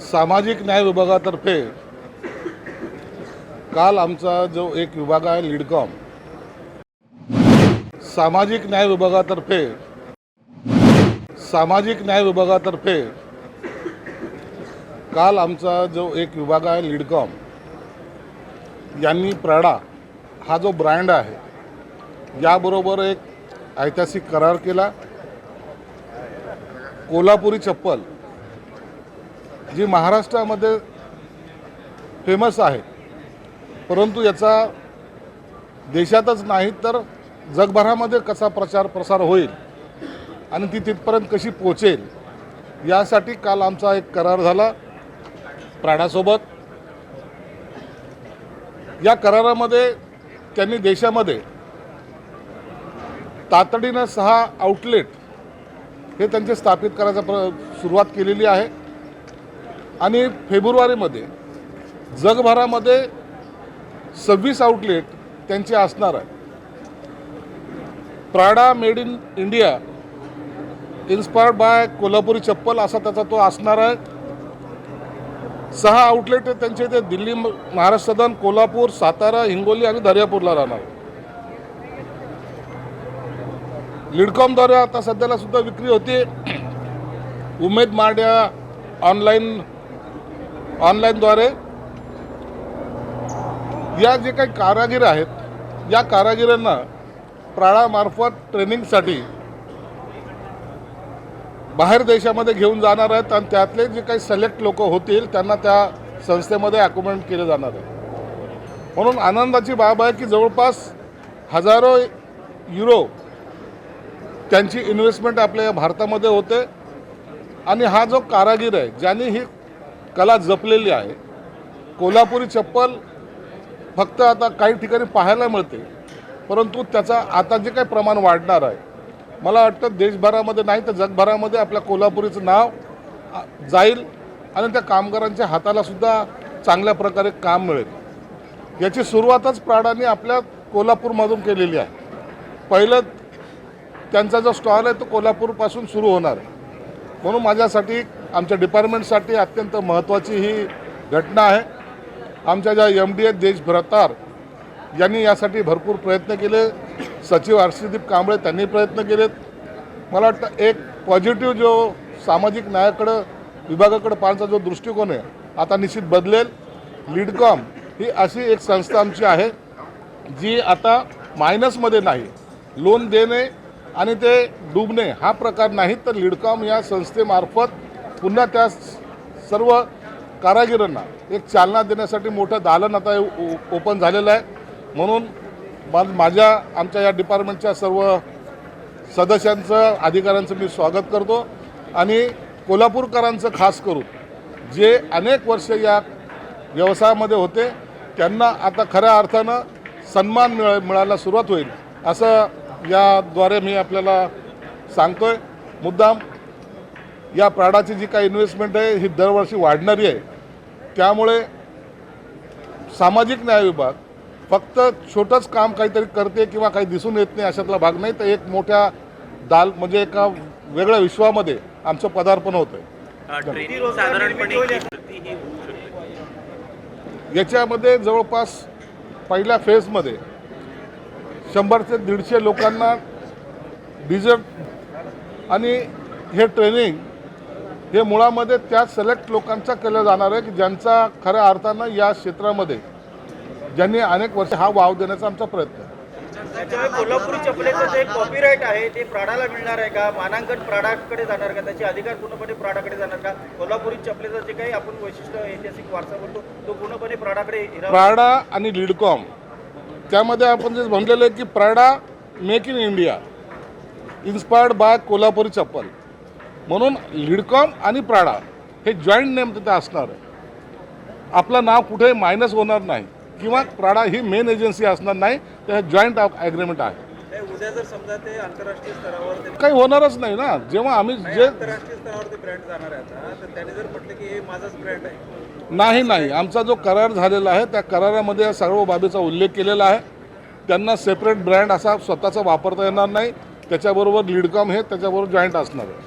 सामाजिक न्याय विभागातर्फे काल आमचा जो एक विभाग आहे लीडकॉम, सामाजिक न्याय विभागातर्फे काल आमचा जो एक विभाग आहे लीडकॉम यांनी प्राडा हा जो ब्रँड आहे याबरोबर एक ऐतिहासिक करार केला। कोल्हापुरी चप्पल जी महाराष्ट्रामध्ये फेमस आहे, परंतु याचा देशातच नाही तर जगभरामध्ये कसा प्रसार होईल आणि ती तिथपर्यंत कशी पोहोचेल यासाठी काल आमचा एक करार झाला प्राडासोबत। या करारामध्ये त्यांनी देशामध्ये तातडीनं 6 आउटलेट हे त्यांचे स्थापित करायचा सुरुवात केलेली आहे आणि फेब्रुवारीमध्ये जगभरामध्ये 26 आउटलेट त्यांचे असणार आहे। Prada made in India inspired bye Kolhapuri चप्पल असा त्याचा तो असणार आहे। 6 आउटलेट त्यांचे ते दिल्ली, महाराष्ट्र सदन, कोल्हापूर, सातारा, हिंगोली आणि दर्यापूरला राहणार। लीडकॉमद्वारे आता सध्याला सुद्धा विक्री होते। उमेद मार्ट या ऑनलाईनद्वारे या जे काही कारागीर आहेत या कारागिरांना प्राडामार्फत ट्रेनिंगसाठी बाहेर देशामध्ये घेऊन जाणार आहेत आणि त्यातले जे काही सिलेक्ट लोक होतील त्यांना त्या संस्थेमध्ये अकोमोडेट केले जाणार आहे। म्हणून आनंदाची बाब आहे की जवळपास हजारो युरो त्यांची इन्व्हेस्टमेंट आपल्या भारतामध्ये होते आणि हा जो कारागीर आहे ज्यांनी ही कला जपलेली आहे, कोल्हापुरी चप्पल फक्त आता काही ठिकाणी पाहायला मिळते, परंतु त्याचा आता जे काही प्रमाण वाढणार आहे, मला वाटतं देशभरामध्ये नाही तर जगभरामध्ये आपल्या कोल्हापुरीचं नाव जाईल आणि त्या कामगारांच्या हाताला सुद्धा चांगल्या प्रकारे काम मिळेल। याची सुरुवातच प्राडाने आपल्या कोल्हापूरमधून केलेली आहे। पहिलं त्यांचा जो स्टॉल आहे तो कोल्हापूरपासून सुरू होणार आहे। म्हणून माझ्यासाठी, आमच्या डिपार्टमेंटसाठी अत्यंत महत्त्वाची ही घटना आहे। आमच्या ज्या MD आहेत देश भ्रतार यांनी यासाठी भरपूर प्रयत्न केले, सचिव हर्षदीप कांबळे त्यांनी प्रयत्न केलेत। मला वाटतं एक पॉझिटिव्ह जो सामाजिक न्यायाकडं विभागाकडे पाहण्याचा जो दृष्टिकोन आहे आता निश्चित बदलेल। लीडकॉम ही अशी एक संस्था आमची आहे जी आता मायनसमध्ये नाही, लोन देणे आणि ते डुबणे हा प्रकार नाही, तर लीडकॉम या संस्थेमार्फत पुन्हा त्या सर्व कारागिरांना एक चालना देण्यासाठी मोठं दालन आता ओपन झालेलं आहे। म्हणून आमच्या या डिपार्टमेंटच्या सर्व सदस्यांचं, अधिकाऱ्यांचं मी स्वागत करतो आणि कोल्हापूरकरांचं खास करून जे अनेक वर्ष या व्यवसायामध्ये होते त्यांना आता खऱ्या अर्थानं सन्मान मिळायला सुरुवात होईल असं याद्वारे मी आपल्याला सांगतोय। मुद्दाम या प्राडाची जी काही इन्व्हेस्टमेंट आहे ही दरवर्षी वाढणारी आहे, त्यामुळे सामाजिक न्याय विभाग फक्त छोटंच काम काहीतरी करते किंवा काही दिसून येत नाही अशातला भाग नाही, तर एक मोठ्या म्हणजे एका वेगळ्या विश्वामध्ये आमचं पदार्पण होतं आहे। याच्यामध्ये जवळपास पहिल्या फेजमध्ये 100 ते 150 लोकांना डिझर्ट आणि हे ट्रेनिंग हे मुळामध्ये त्या सिलेक्ट लोकांचा केलं जाणार आहे की ज्यांचा खऱ्या अर्थानं या क्षेत्रामध्ये ज्यांनी अनेक वर्ष हा वाव देण्याचा आमचा प्रयत्न आहे। कोल्हापुरी चपलेचं जे कॉपीराईट आहे ते प्राडाला मिळणार आहे का? मानांकन प्राडाकडे जाणार का? त्याचे अधिकार पूर्णपणे प्राडाकडे जाणार का? कोल्हापुरी चपलेचं जे काही आपण वैशिष्ट्य ऐतिहासिक वारसा बोलतो तो पूर्णपणे प्राडाकडे? प्राडा आणि लीडकॉम त्यामध्ये आपण जे म्हणलेलं आहे की Prada make in India inspired bye Kolhapuri चप्पल, म्हणून लीडकॉम आणि प्राडा हे जॉईंट नेम तिथे असणार आहे। आपलं नाव कुठे मायनस होणार नाही किंवा प्राडा ही मेन एजन्सी असणार नाही, तर हे जॉईंट ॲग्रीमेंट आहे। उद्या जर समजा ते आंतरराष्ट्रीय स्तरावर काही होणारच नाही ना, जेव्हा आम्ही जे आंतरराष्ट्रीय स्तरावर ते ब्रँड जाणार आहे आता, तर त्याने जर म्हटलं की हे माझाच ब्रँड आहे, नाही, आमचा जो करार झालेला आहे त्या करारामध्ये सर्व बाबीचा उल्लेख केलेला आहे। त्यांना सेपरेट ब्रँड असा स्वतःचा वापरता येणार नाही, त्याच्याबरोबर लीडकॉम हे त्याच्याबरोबर जॉईंट असणार आहे।